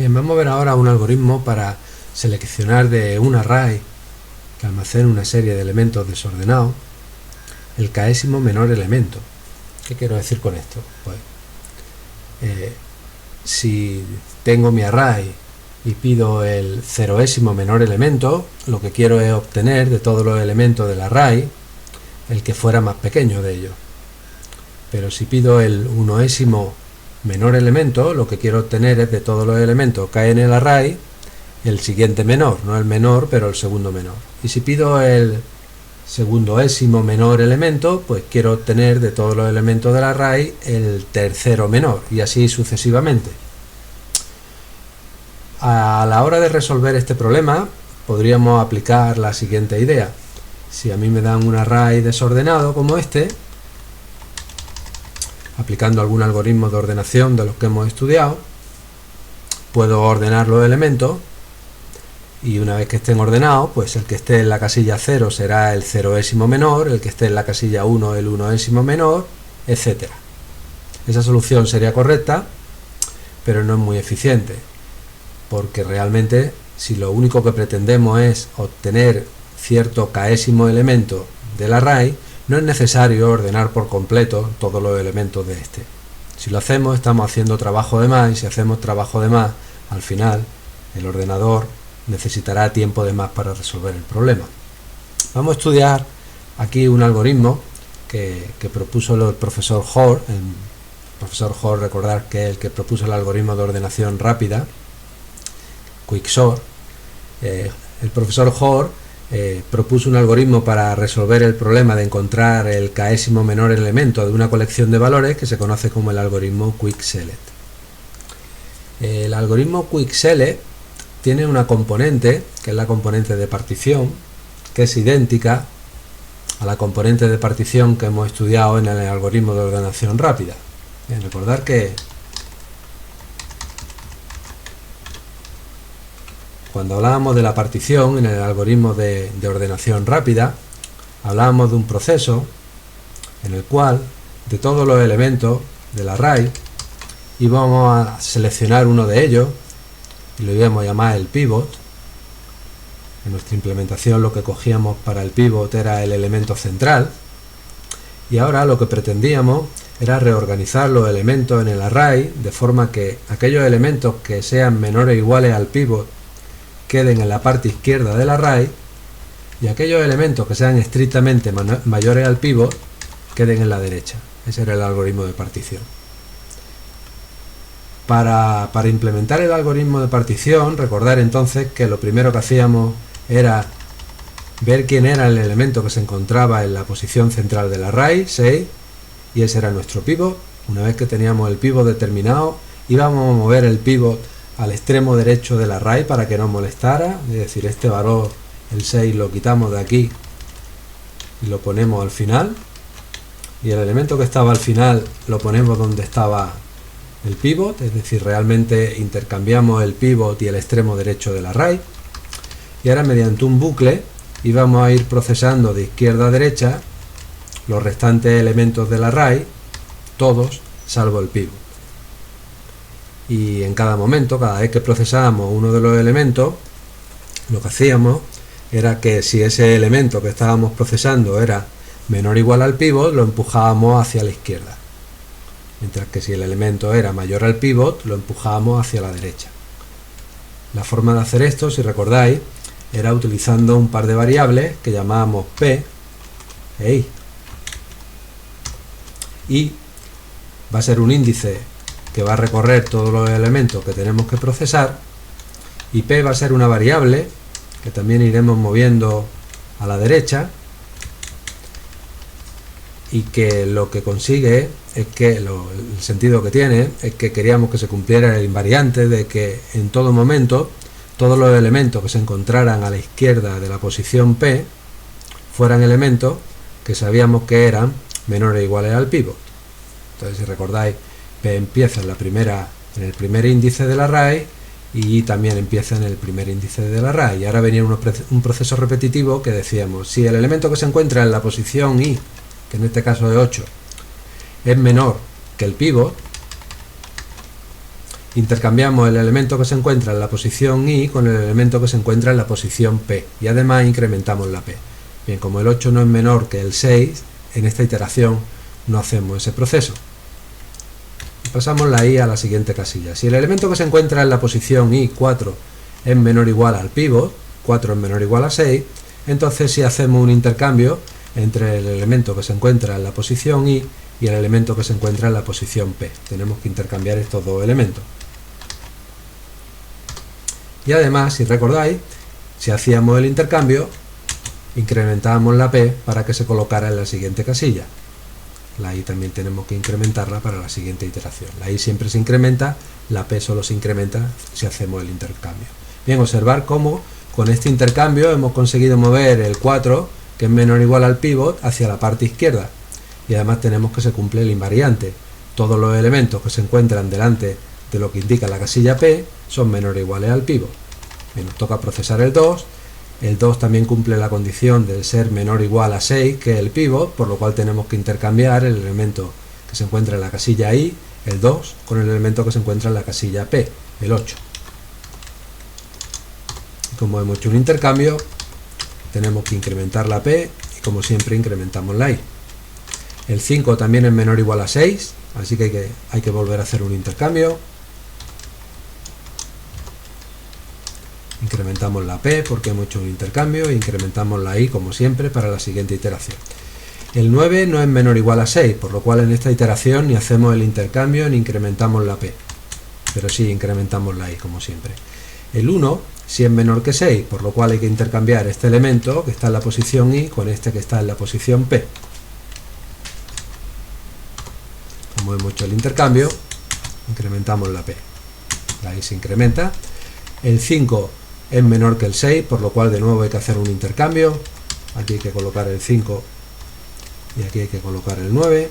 Bien, vamos a ver ahora un algoritmo para seleccionar de un array que almacena una serie de elementos desordenados el késimo menor elemento. ¿Qué quiero decir con esto? Pues si tengo mi array y pido el ceroésimo menor elemento, lo que quiero es obtener de todos los elementos del array el que fuera más pequeño de ellos. Pero si pido el unoésimo menor elemento, lo que quiero obtener es de todos los elementos que hay en el array el siguiente menor, no el menor, pero el segundo menor. Y si pido el segundoésimo menor elemento, pues quiero obtener de todos los elementos del array el tercero menor, y así sucesivamente. A la hora de resolver este problema, podríamos aplicar la siguiente idea. Si a mí me dan un array desordenado como este, aplicando algún algoritmo de ordenación de los que hemos estudiado, puedo ordenar los elementos y una vez que estén ordenados, pues el que esté en la casilla 0 será el ceroésimo menor, el que esté en la casilla 1 el unoésimo menor, etc. Esa solución sería correcta, pero no es muy eficiente, porque realmente si lo único que pretendemos es obtener cierto késimo elemento del array, no es necesario ordenar por completo todos los elementos de este. Si lo hacemos, estamos haciendo trabajo de más, y si hacemos trabajo de más, al final el ordenador necesitará tiempo de más para resolver el problema. Vamos a estudiar aquí un algoritmo que propuso el profesor Hoare. El profesor Hoare, recordar que es el que propuso el algoritmo de ordenación rápida, Quicksort. El profesor Hoare propuso un algoritmo para resolver el problema de encontrar el késimo menor elemento de una colección de valores que se conoce como el algoritmo QuickSelect. El algoritmo QuickSelect tiene una componente, que es la componente de partición, que es idéntica a la componente de partición que hemos estudiado en el algoritmo de ordenación rápida. Bien, recordar que cuando hablábamos de la partición en el algoritmo de ordenación rápida, hablábamos de un proceso en el cual de todos los elementos del array íbamos a seleccionar uno de ellos y lo íbamos a llamar el pivot. En nuestra implementación lo que cogíamos para el pivot era el elemento central, y ahora lo que pretendíamos era reorganizar los elementos en el array de forma que aquellos elementos que sean menores o iguales al pivot queden en la parte izquierda del array y aquellos elementos que sean estrictamente mayores al pivot queden en la derecha. Ese era el algoritmo de partición. Para implementar el algoritmo de partición, recordar entonces que lo primero que hacíamos era ver quién era el elemento que se encontraba en la posición central del array, 6, y ese era nuestro pivot. Una vez que teníamos el pivot determinado, íbamos a mover el pivot al extremo derecho del array para que no molestara, es decir, este valor, el 6, lo quitamos de aquí y lo ponemos al final, y el elemento que estaba al final lo ponemos donde estaba el pivot, es decir, realmente intercambiamos el pivot y el extremo derecho del array, y ahora mediante un bucle íbamos a ir procesando de izquierda a derecha los restantes elementos del array, todos salvo el pivot. Y en cada momento, cada vez que procesábamos uno de los elementos, lo que hacíamos era que si ese elemento que estábamos procesando era menor o igual al pivot, lo empujábamos hacia la izquierda, mientras que si el elemento era mayor al pivot, lo empujábamos hacia la derecha. La forma de hacer esto, si recordáis, era utilizando un par de variables que llamábamos P e I. I va a ser un índice que va a recorrer todos los elementos que tenemos que procesar, y P va a ser una variable que también iremos moviendo a la derecha, y que lo que consigue es que el sentido que tiene es que queríamos que se cumpliera el invariante de que en todo momento todos los elementos que se encontraran a la izquierda de la posición P fueran elementos que sabíamos que eran menores o iguales al pivot. Entonces, si recordáis, P empieza en el primer índice del array y I también empieza en el primer índice del array. Y ahora venía un proceso repetitivo que decíamos, si el elemento que se encuentra en la posición I, que en este caso es 8, es menor que el pivot, intercambiamos el elemento que se encuentra en la posición I con el elemento que se encuentra en la posición P y además incrementamos la P. Bien, como el 8 no es menor que el 6, en esta iteración no hacemos ese proceso. Pasamos la I a la siguiente casilla. Si el elemento que se encuentra en la posición I4 es menor o igual al pívot, 4 es menor o igual a 6, entonces si hacemos un intercambio entre el elemento que se encuentra en la posición I y el elemento que se encuentra en la posición P. Tenemos que intercambiar estos dos elementos. Y además, si recordáis, si hacíamos el intercambio, incrementábamos la P para que se colocara en la siguiente casilla. La I también tenemos que incrementarla para la siguiente iteración. La I siempre se incrementa, la P solo se incrementa si hacemos el intercambio. Bien, observar cómo con este intercambio hemos conseguido mover el 4, que es menor o igual al pívot, hacia la parte izquierda. Y además tenemos que se cumple el invariante. Todos los elementos que se encuentran delante de lo que indica la casilla P son menores o iguales al pívot. Bien, nos toca procesar el 2. El 2 también cumple la condición de ser menor o igual a 6, que es el pívot, por lo cual tenemos que intercambiar el elemento que se encuentra en la casilla I, el 2, con el elemento que se encuentra en la casilla P, el 8. Y como hemos hecho un intercambio, tenemos que incrementar la P y como siempre incrementamos la I. El 5 también es menor o igual a 6, así que hay que volver a hacer un intercambio. Incrementamos la P porque hemos hecho un intercambio e incrementamos la I como siempre para la siguiente iteración. El 9 no es menor o igual a 6, por lo cual en esta iteración ni hacemos el intercambio ni incrementamos la P, pero sí incrementamos la I como siempre. El 1 sí es menor que 6, por lo cual hay que intercambiar este elemento que está en la posición I con este que está en la posición P. Como hemos hecho el intercambio, incrementamos la P. La I se incrementa. El 5 es menor que el 6, por lo cual de nuevo hay que hacer un intercambio. Aquí hay que colocar el 5 y aquí hay que colocar el 9.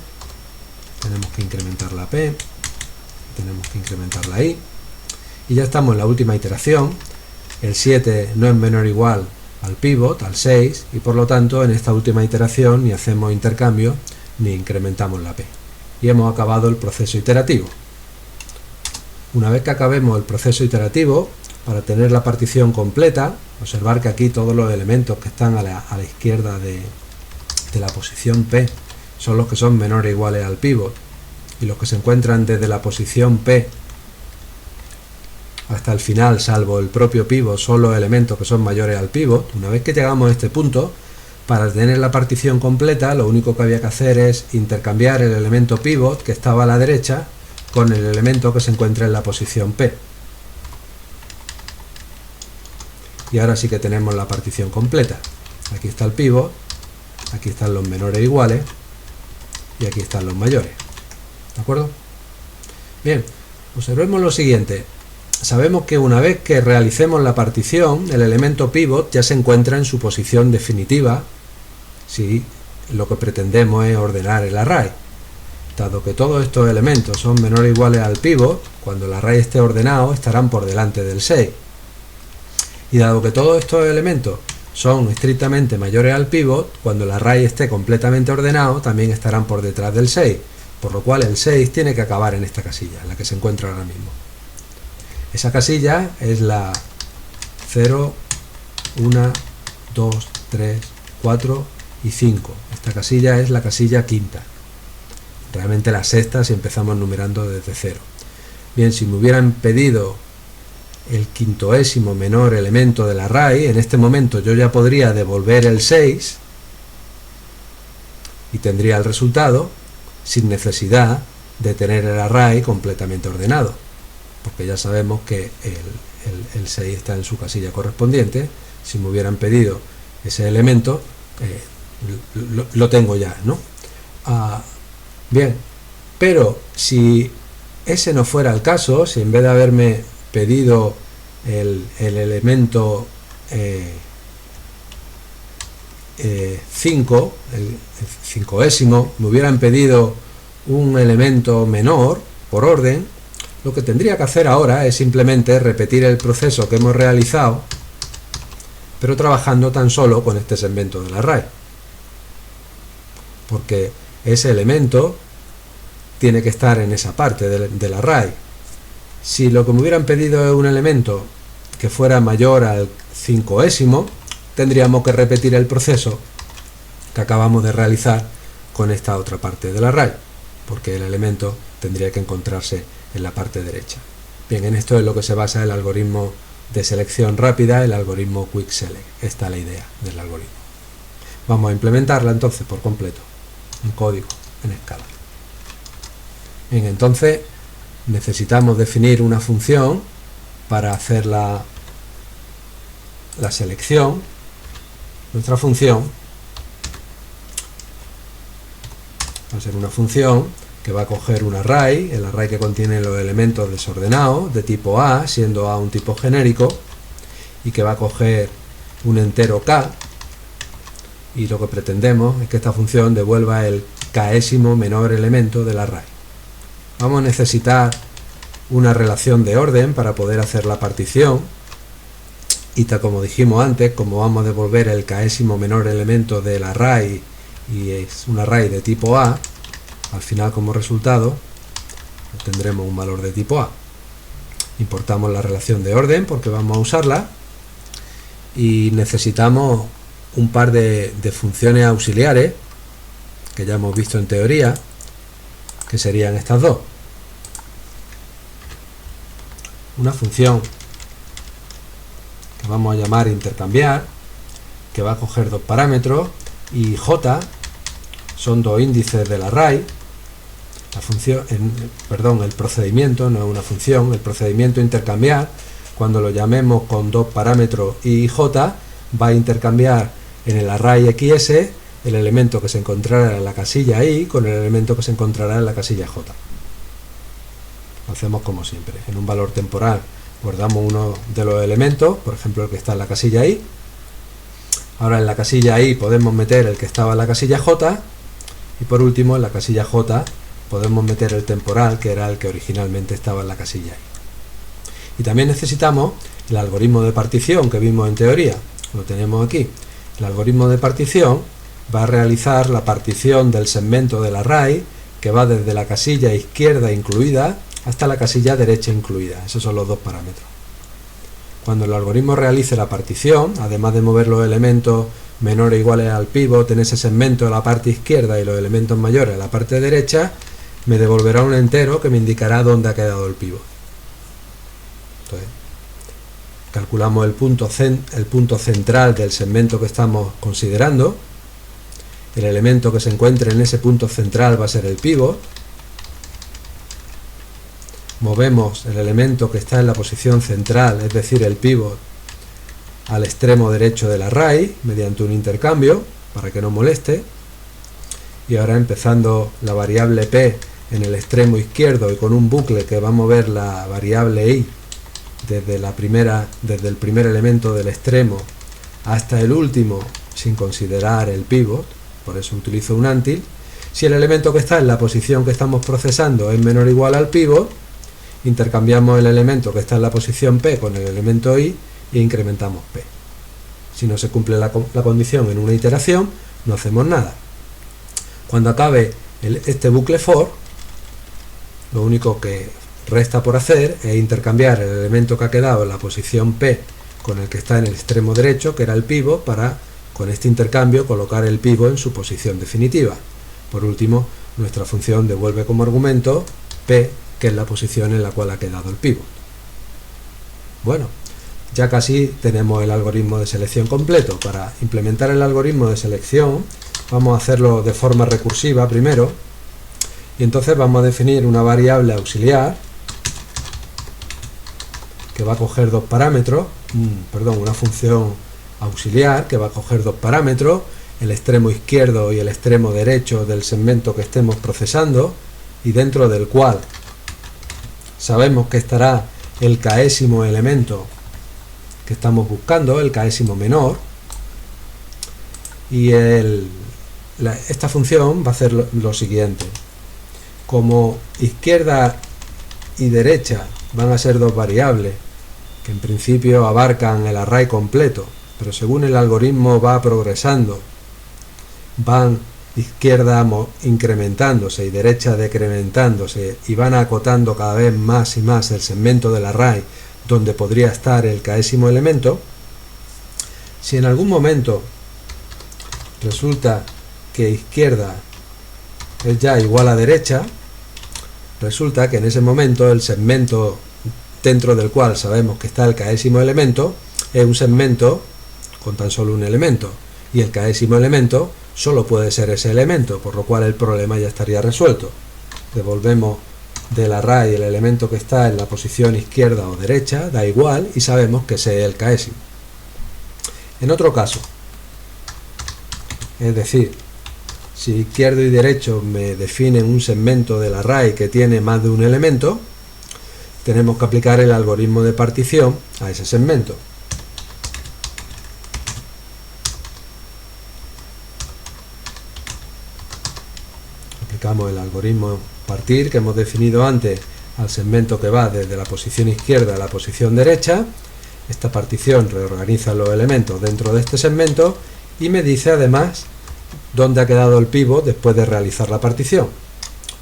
Tenemos que incrementar la P, tenemos que incrementar la I. Y ya estamos en la última iteración. El 7 no es menor o igual al pívot, al 6, y por lo tanto en esta última iteración ni hacemos intercambio ni incrementamos la P. Y hemos acabado el proceso iterativo. Una vez que acabemos el proceso iterativo, para tener la partición completa, observar que aquí todos los elementos que están a la izquierda de la posición P son los que son menores o iguales al pívot, y los que se encuentran desde la posición P hasta el final, salvo el propio pívot, son los elementos que son mayores al pívot. Una vez que llegamos a este punto, para tener la partición completa, lo único que había que hacer es intercambiar el elemento pívot que estaba a la derecha con el elemento que se encuentra en la posición P. Y ahora sí que tenemos la partición completa. Aquí está el pívot, aquí están los menores iguales y aquí están los mayores. ¿De acuerdo? Bien, observemos lo siguiente. Sabemos que una vez que realicemos la partición, el elemento pívot ya se encuentra en su posición definitiva si lo que pretendemos es ordenar el array. Dado que todos estos elementos son menores o iguales al pívot, cuando el array esté ordenado estarán por delante del 6. Y dado que todos estos elementos son estrictamente mayores al pívot, cuando el array esté completamente ordenado también estarán por detrás del 6, por lo cual el 6 tiene que acabar en esta casilla, en la que se encuentra ahora mismo. Esa casilla es la 0, 1, 2, 3, 4 y 5. Esta casilla es la casilla quinta. Realmente la sexta si empezamos numerando desde 0. Bien, si me hubieran pedido el quintoésimo menor elemento del array, en este momento yo ya podría devolver el 6 y tendría el resultado sin necesidad de tener el array completamente ordenado, porque ya sabemos que el 6 está en su casilla correspondiente. Si me hubieran pedido ese elemento, lo tengo ya, ¿no? Bien, pero si ese no fuera el caso, si en vez de haberme pedido el elemento 5, el cincoésimo, me hubieran pedido un elemento menor por orden, lo que tendría que hacer ahora es simplemente repetir el proceso que hemos realizado, pero trabajando tan solo con este segmento del array, porque ese elemento tiene que estar en esa parte del array. Si lo que me hubieran pedido es un elemento que fuera mayor al 5º, tendríamos que repetir el proceso que acabamos de realizar con esta otra parte del array, porque el elemento tendría que encontrarse en la parte derecha. Bien, en esto es lo que se basa el algoritmo de selección rápida, el algoritmo Quick Select. Esta es la idea del algoritmo. Vamos a implementarla entonces por completo, en código, en escala. Bien, entonces necesitamos definir una función para hacer la selección. Nuestra función va a ser una función que va a coger un array, el array que contiene los elementos desordenados de tipo A, siendo A un tipo genérico, y que va a coger un entero k, y lo que pretendemos es que esta función devuelva el késimo menor elemento del array. Vamos a necesitar una relación de orden para poder hacer la partición, y tal como dijimos antes, como vamos a devolver el késimo menor elemento del array y es un array de tipo A, al final como resultado tendremos un valor de tipo A. Importamos la relación de orden porque vamos a usarla, y necesitamos un par de funciones auxiliares que ya hemos visto en teoría, que serían estas dos. Una función que vamos a llamar intercambiar, que va a coger dos parámetros, y j son dos índices del array. La función, el procedimiento, no es una función, el procedimiento intercambiar, cuando lo llamemos con dos parámetros i y j, va a intercambiar en el array xs el elemento que se encontrará en la casilla i con el elemento que se encontrará en la casilla j. Lo hacemos como siempre. En un valor temporal guardamos uno de los elementos, por ejemplo el que está en la casilla i. Ahora en la casilla i podemos meter el que estaba en la casilla j, y por último en la casilla j podemos meter el temporal, que era el que originalmente estaba en la casilla i. Y también necesitamos el algoritmo de partición que vimos en teoría. Lo tenemos aquí. El algoritmo de partición va a realizar la partición del segmento del array, que va desde la casilla izquierda incluida hasta la casilla derecha incluida. Esos son los dos parámetros. Cuando el algoritmo realice la partición, además de mover los elementos menores o iguales al pívot en ese segmento a la parte izquierda y los elementos mayores a la parte derecha, me devolverá un entero que me indicará dónde ha quedado el pívot. Entonces, calculamos el punto central del segmento que estamos considerando. El elemento que se encuentre en ese punto central va a ser el pívot. Movemos el elemento que está en la posición central, es decir, el pívot, al extremo derecho del array mediante un intercambio para que no moleste. Y ahora, empezando la variable p en el extremo izquierdo y con un bucle que va a mover la variable i desde el primer elemento del extremo hasta el último, sin considerar el pívot, por eso utilizo un until. Si el elemento que está en la posición que estamos procesando es menor o igual al pívot, intercambiamos el elemento que está en la posición p con el elemento i e incrementamos p. Si no se cumple la condición en una iteración, no hacemos nada. Cuando acabe este bucle for, lo único que resta por hacer es intercambiar el elemento que ha quedado en la posición p con el que está en el extremo derecho, que era el pívot, para, con este intercambio, colocar el pívot en su posición definitiva. Por último, nuestra función devuelve como argumento p, que es la posición en la cual ha quedado el pívot. Bueno, ya casi tenemos el algoritmo de selección completo. Para implementar el algoritmo de selección vamos a hacerlo de forma recursiva primero, y entonces vamos a definir una variable auxiliar que va a coger dos parámetros, una función auxiliar que va a coger dos parámetros, el extremo izquierdo y el extremo derecho del segmento que estemos procesando, y dentro del cual sabemos que estará el késimo elemento que estamos buscando, el késimo menor, y esta función va a hacer lo siguiente. Como izquierda y derecha van a ser dos variables que en principio abarcan el array completo, pero según el algoritmo va progresando, van izquierda incrementándose y derecha decrementándose y van acotando cada vez más y más el segmento del array donde podría estar el késimo elemento, si en algún momento resulta que izquierda es ya igual a derecha, resulta que en ese momento el segmento dentro del cual sabemos que está el késimo elemento es un segmento con tan solo un elemento, y el késimo elemento solo puede ser ese elemento, por lo cual el problema ya estaría resuelto. Devolvemos del array el elemento que está en la posición izquierda o derecha, da igual, y sabemos que ese es el késimo. En otro caso, es decir, si izquierdo y derecho me definen un segmento del array que tiene más de un elemento, tenemos que aplicar el algoritmo de partición a ese segmento. Aplicamos el algoritmo partir que hemos definido antes al segmento que va desde la posición izquierda a la posición derecha. Esta partición reorganiza los elementos dentro de este segmento y me dice además dónde ha quedado el pívot después de realizar la partición.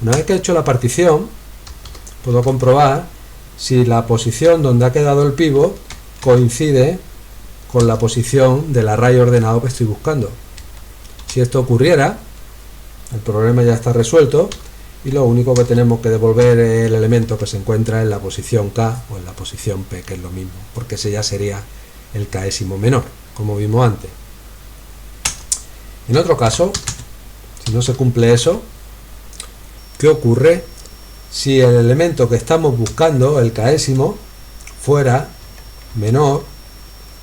Una vez que he hecho la partición, puedo comprobar si la posición donde ha quedado el pívot coincide con la posición del array ordenado que estoy buscando. Si esto ocurriera, el problema ya está resuelto y lo único que tenemos que devolver es el elemento que se encuentra en la posición K o en la posición P, que es lo mismo, porque ese ya sería el késimo menor, como vimos antes. En otro caso, si no se cumple eso, ¿qué ocurre si el elemento que estamos buscando, el késimo, fuera menor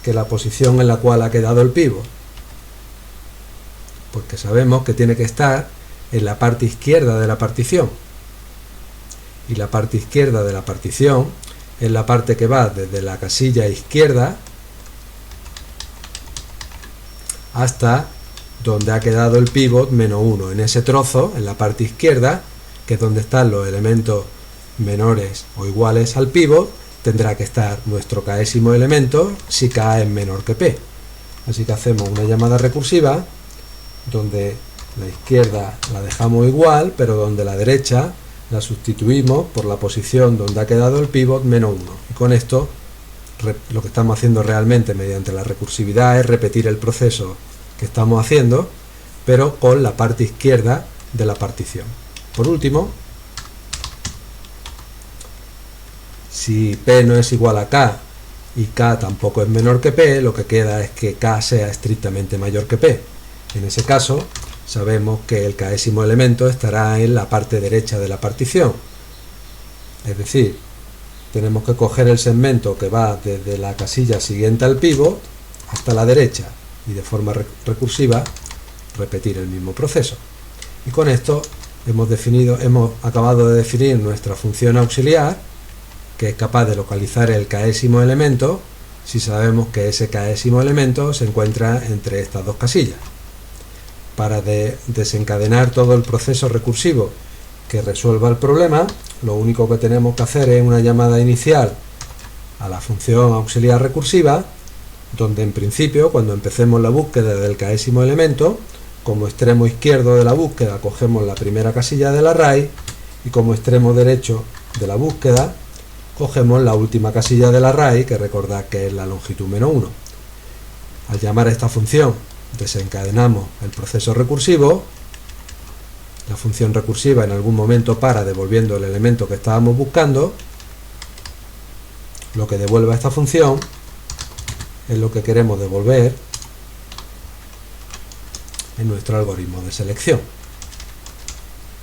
que la posición en la cual ha quedado el pívot? Porque sabemos que tiene que estar en la parte izquierda de la partición, y la parte izquierda de la partición es la parte que va desde la casilla izquierda hasta donde ha quedado el pívot menos 1. En ese trozo, en la parte izquierda, que es donde están los elementos menores o iguales al pívot, tendrá que estar nuestro késimo elemento si K es menor que P. Así que hacemos una llamada recursiva donde la izquierda la dejamos igual, pero donde la derecha la sustituimos por la posición donde ha quedado el pívot menos 1. Y con esto lo que estamos haciendo realmente mediante la recursividad es repetir el proceso que estamos haciendo, pero con la parte izquierda de la partición. Por último, si P no es igual a K y K tampoco es menor que P, lo que queda es que K sea estrictamente mayor que P. En ese caso, sabemos que el késimo elemento estará en la parte derecha de la partición. Es decir, tenemos que coger el segmento que va desde la casilla siguiente al pívot hasta la derecha y de forma recursiva repetir el mismo proceso. Y con esto hemos acabado de definir nuestra función auxiliar, que es capaz de localizar el késimo elemento si sabemos que ese késimo elemento se encuentra entre estas dos casillas. Para desencadenar todo el proceso recursivo que resuelva el problema, lo único que tenemos que hacer es una llamada inicial a la función auxiliar recursiva, donde en principio, cuando empecemos la búsqueda del késimo elemento, como extremo izquierdo de la búsqueda cogemos la primera casilla del array y como extremo derecho de la búsqueda cogemos la última casilla del array, que recordad que es la longitud menos 1. Al llamar a esta función desencadenamos el proceso recursivo. La función recursiva en algún momento para devolviendo el elemento que estábamos buscando. Lo que devuelve esta función es lo que queremos devolver en nuestro algoritmo de selección.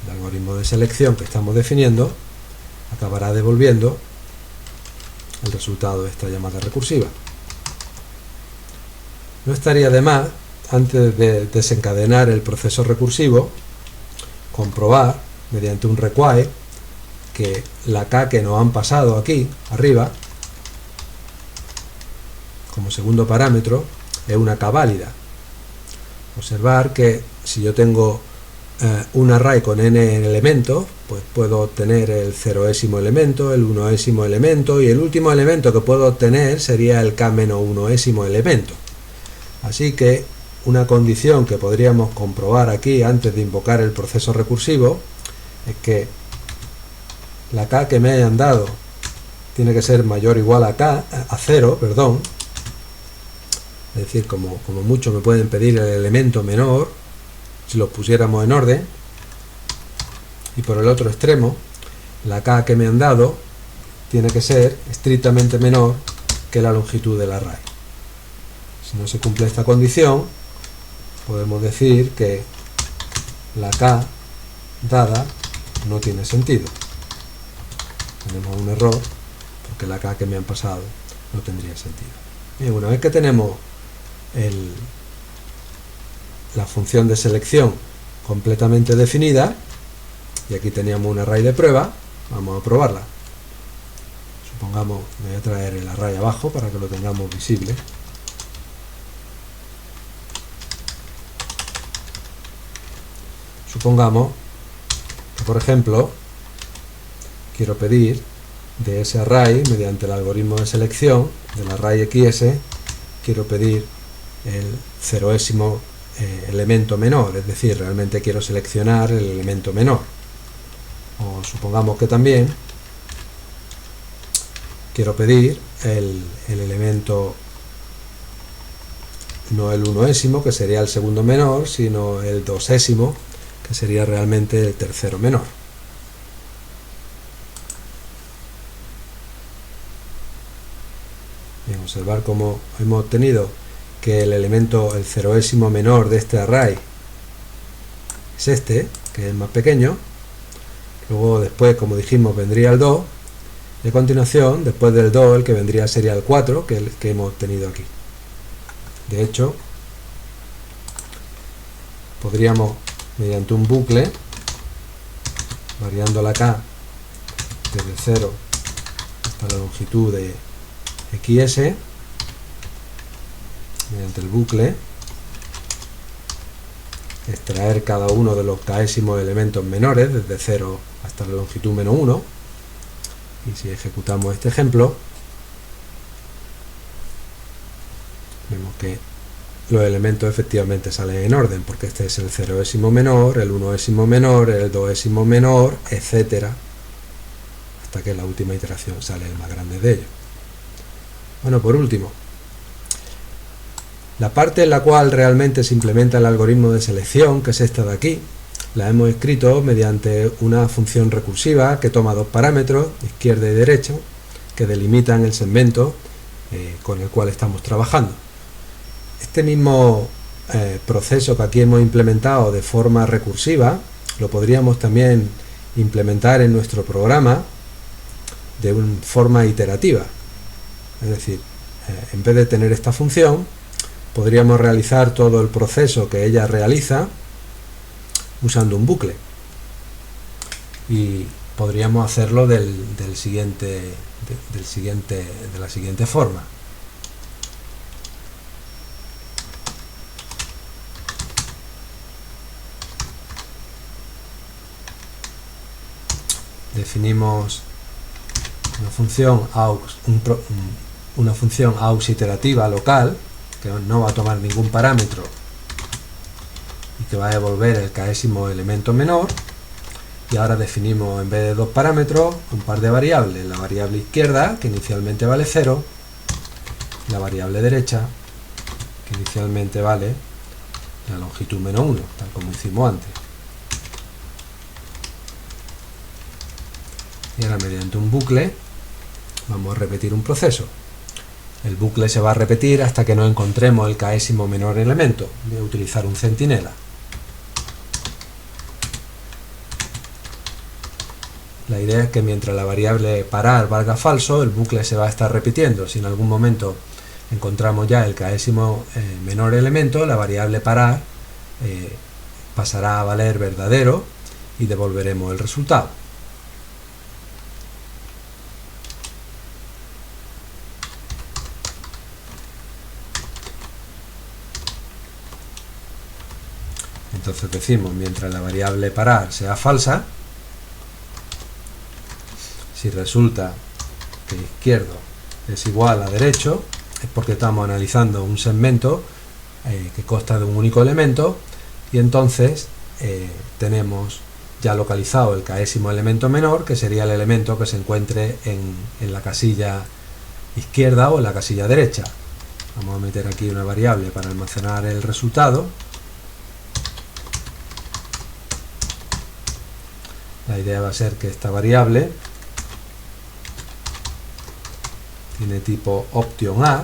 El algoritmo de selección que estamos definiendo acabará devolviendo el resultado de esta llamada recursiva. No estaría de más, antes de desencadenar el proceso recursivo, comprobar mediante un require que la K que nos han pasado aquí arriba como segundo parámetro es una K válida. Observar que si yo tengo un array con n elementos, pues puedo obtener el 0º elemento, el 1º elemento y el último elemento que puedo obtener sería el k-1º elemento. Así que una condición que podríamos comprobar aquí antes de invocar el proceso recursivo es que la k que me hayan dado tiene que ser mayor o igual a 0, perdón. Es decir, como mucho me pueden pedir el elemento menor si los pusiéramos en orden. Y por el otro extremo, la k que me han dado tiene que ser estrictamente menor que la longitud del array. Si no se cumple esta condición, podemos decir que la k dada no tiene sentido. Tenemos un error porque la k que me han pasado no tendría sentido. Bien, una vez que tenemos la función de selección completamente definida, y aquí teníamos un array de prueba, vamos a probarla. Supongamos, me voy a traer el array abajo para que lo tengamos visible. Supongamos que, por ejemplo, quiero pedir de ese array, mediante el algoritmo de selección del array XS, quiero pedir el 0º elemento menor, es decir, realmente quiero seleccionar el elemento menor. O supongamos que también quiero pedir el elemento, no el 1º, que sería el segundo menor, sino el 2º, que sería realmente el tercero menor. Bien, observar cómo hemos obtenido que el elemento, el 0º menor de este array es este, que es más pequeño. Luego después, como dijimos, vendría el 2, y a continuación, después del 2, el que vendría sería el 4, que es el que hemos obtenido aquí. De hecho, podríamos, mediante un bucle, variando la k desde 0 hasta la longitud de xs, mediante el bucle, extraer cada uno de los k'ésimos elementos menores desde 0 hasta la longitud menos 1. Y si ejecutamos este ejemplo, vemos que los elementos efectivamente salen en orden, porque este es el 0º menor, el 1º menor, el 2º menor, etcétera, hasta que en la última iteración sale el más grande de ellos. Bueno, por último, la parte en la cual realmente se implementa el algoritmo de selección, que es esta de aquí, la hemos escrito mediante una función recursiva que toma dos parámetros, izquierda y derecha, que delimitan el segmento con el cual estamos trabajando. Este mismo proceso que aquí hemos implementado de forma recursiva, lo podríamos también implementar en nuestro programa de una forma iterativa. Es decir, en vez de tener esta función, podríamos realizar todo el proceso que ella realiza usando un bucle, y podríamos hacerlo de la siguiente forma. Definimos una función aux iterativa local, que no va a tomar ningún parámetro y que va a devolver el k'ésimo elemento menor. Y ahora definimos, en vez de dos parámetros, un par de variables: la variable izquierda, que inicialmente vale 0, y la variable derecha, que inicialmente vale la longitud menos 1, tal como hicimos antes. Y ahora, mediante un bucle, vamos a repetir un proceso. El bucle se va a repetir hasta que no encontremos el k'ésimo menor elemento. Voy a utilizar un centinela. La idea es que mientras la variable parar valga falso, el bucle se va a estar repitiendo. Si en algún momento encontramos ya el k'ésimo menor elemento, la variable parar pasará a valer verdadero y devolveremos el resultado. Entonces decimos, mientras la variable parar sea falsa, si resulta que izquierdo es igual a derecho, es porque estamos analizando un segmento que consta de un único elemento, y entonces tenemos ya localizado el késimo elemento menor, que sería el elemento que se encuentre en la casilla izquierda o en la casilla derecha. Vamos a meter aquí una variable para almacenar el resultado. La idea va a ser que esta variable tiene tipo option A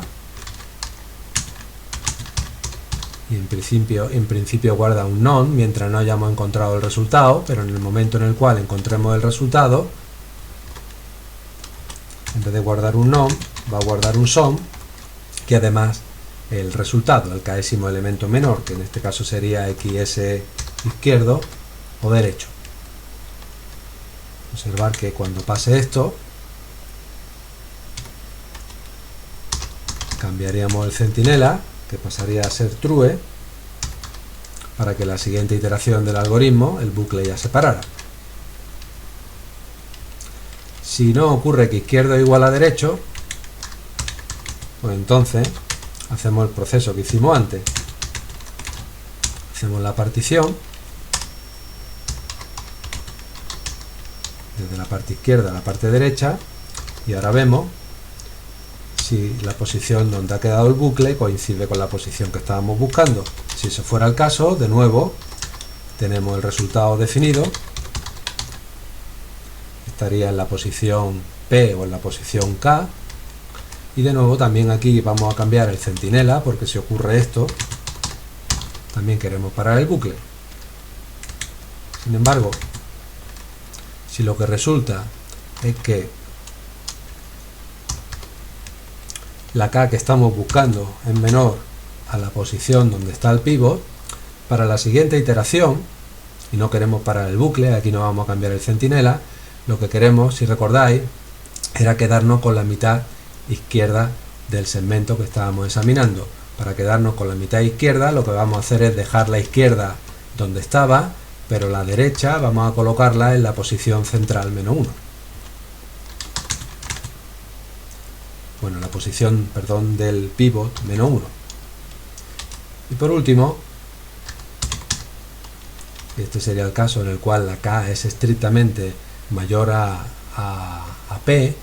y en principio guarda un none mientras no hayamos encontrado el resultado, pero en el momento en el cual encontremos el resultado, en vez de guardar un none, va a guardar un sum, que además el resultado, el késimo elemento menor, que en este caso sería xs izquierdo o derecho. Observar que cuando pase esto, cambiaríamos el centinela, que pasaría a ser true, para que la siguiente iteración del algoritmo, el bucle ya se parara. Si no ocurre que izquierdo es igual a derecho, pues entonces hacemos el proceso que hicimos antes. Hacemos la partición desde la parte izquierda a la parte derecha, y ahora vemos si la posición donde ha quedado el bucle coincide con la posición que estábamos buscando. Si eso fuera el caso, de nuevo tenemos el resultado definido, estaría en la posición P o en la posición K, y de nuevo también aquí vamos a cambiar el centinela, porque si ocurre esto también queremos parar el bucle. Sin embargo, si lo que resulta es que la K que estamos buscando es menor a la posición donde está el pivot, para la siguiente iteración, y no queremos parar el bucle, aquí no vamos a cambiar el centinela, lo que queremos, si recordáis, era quedarnos con la mitad izquierda del segmento que estábamos examinando. Para quedarnos con la mitad izquierda, lo que vamos a hacer es dejar la izquierda donde estaba, pero la derecha vamos a colocarla en la posición central -1. Bueno, la posición, perdón, del pivot -1. Y por último, este sería el caso en el cual la K es estrictamente mayor a P,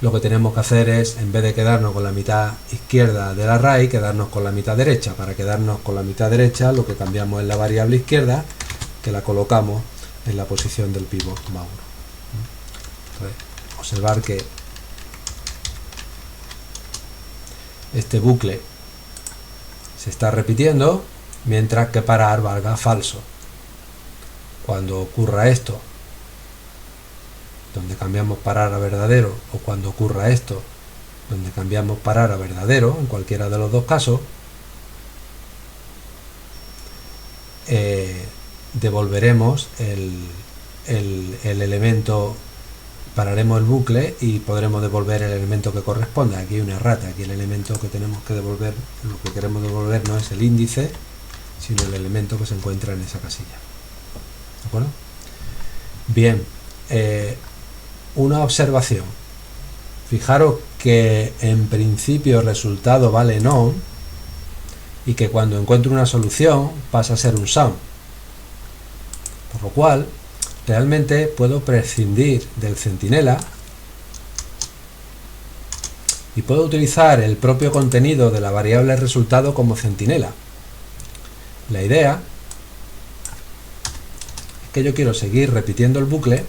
lo que tenemos que hacer es, en vez de quedarnos con la mitad izquierda del array, quedarnos con la mitad derecha. Para quedarnos con la mitad derecha, lo que cambiamos es la variable izquierda, que la colocamos en la posición del pivot -1. Entonces, observar que este bucle se está repitiendo, mientras que parar valga falso. Cuando ocurra esto, donde cambiamos parar a verdadero, o cuando ocurra esto, donde cambiamos parar a verdadero, en cualquiera de los dos casos, devolveremos el elemento, pararemos el bucle y podremos devolver el elemento que corresponda. Aquí hay una errata, aquí el elemento que tenemos que devolver, lo que queremos devolver no es el índice, sino el elemento que se encuentra en esa casilla. ¿De acuerdo? Bien, una observación. Fijaros que en principio el resultado vale none y que cuando encuentro una solución pasa a ser un sum. Por lo cual, realmente puedo prescindir del centinela y puedo utilizar el propio contenido de la variable resultado como centinela. La idea es que yo quiero seguir repitiendo el bucle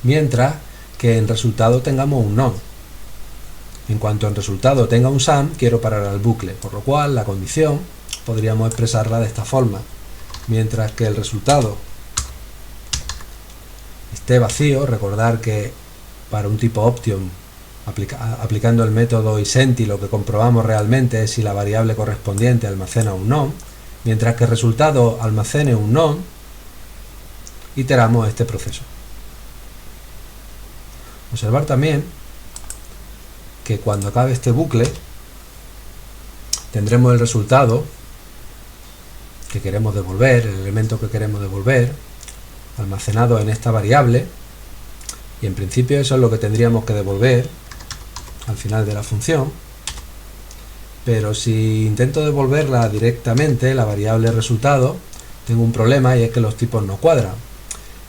mientras que en resultado tengamos un none. En cuanto en resultado tenga un sum, quiero parar al bucle, por lo cual la condición podríamos expresarla de esta forma. Mientras que el resultado esté vacío, recordar que para un tipo option, aplicando el método isenti, lo que comprobamos realmente es si la variable correspondiente almacena un none, mientras que el resultado almacene un none, iteramos este proceso. Observar también que cuando acabe este bucle tendremos el resultado que queremos devolver, el elemento que queremos devolver, almacenado en esta variable, y en principio eso es lo que tendríamos que devolver al final de la función, pero si intento devolverla directamente, la variable resultado, tengo un problema y es que los tipos no cuadran.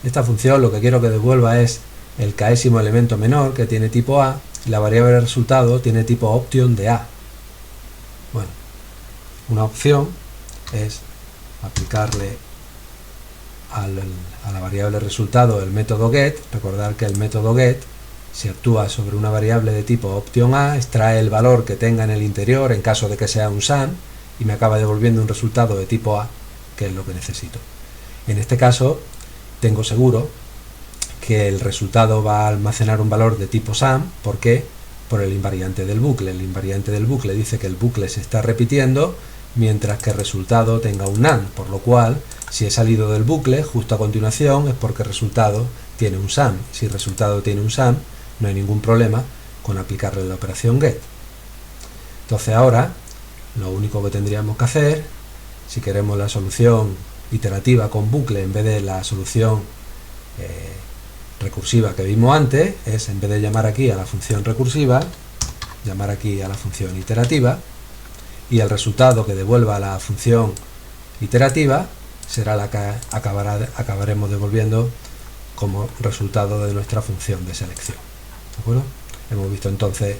Esta función lo que quiero que devuelva es el késimo elemento menor, que tiene tipo A, y la variable resultado tiene tipo option de A. Bueno, una opción es aplicarle a la variable resultado el método get. Recordar que el método get, si actúa sobre una variable de tipo option A, extrae el valor que tenga en el interior en caso de que sea un sum y me acaba devolviendo un resultado de tipo A, que es lo que necesito. En este caso tengo seguro que el resultado va a almacenar un valor de tipo sum. ¿Por qué? Por el invariante del bucle. El invariante del bucle dice que el bucle se está repitiendo mientras que el resultado tenga un AND, por lo cual si he salido del bucle justo a continuación es porque el resultado tiene un sum. Si el resultado tiene un sum, no hay ningún problema con aplicarle la operación get. Entonces ahora lo único que tendríamos que hacer, si queremos la solución iterativa con bucle en vez de la solución recursiva que vimos antes, es, en vez de llamar aquí a la función recursiva, llamar aquí a la función iterativa, y el resultado que devuelva la función iterativa será la que acabaremos devolviendo como resultado de nuestra función de selección. ¿De acuerdo? Hemos visto entonces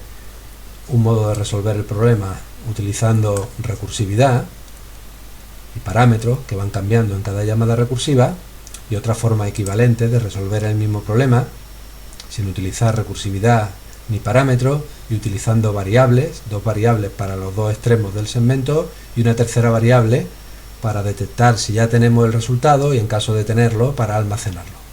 un modo de resolver el problema utilizando recursividad y parámetros que van cambiando en cada llamada recursiva, y otra forma equivalente de resolver el mismo problema sin utilizar recursividad ni parámetros y utilizando variables, dos variables para los dos extremos del segmento y una tercera variable para detectar si ya tenemos el resultado y en caso de tenerlo para almacenarlo.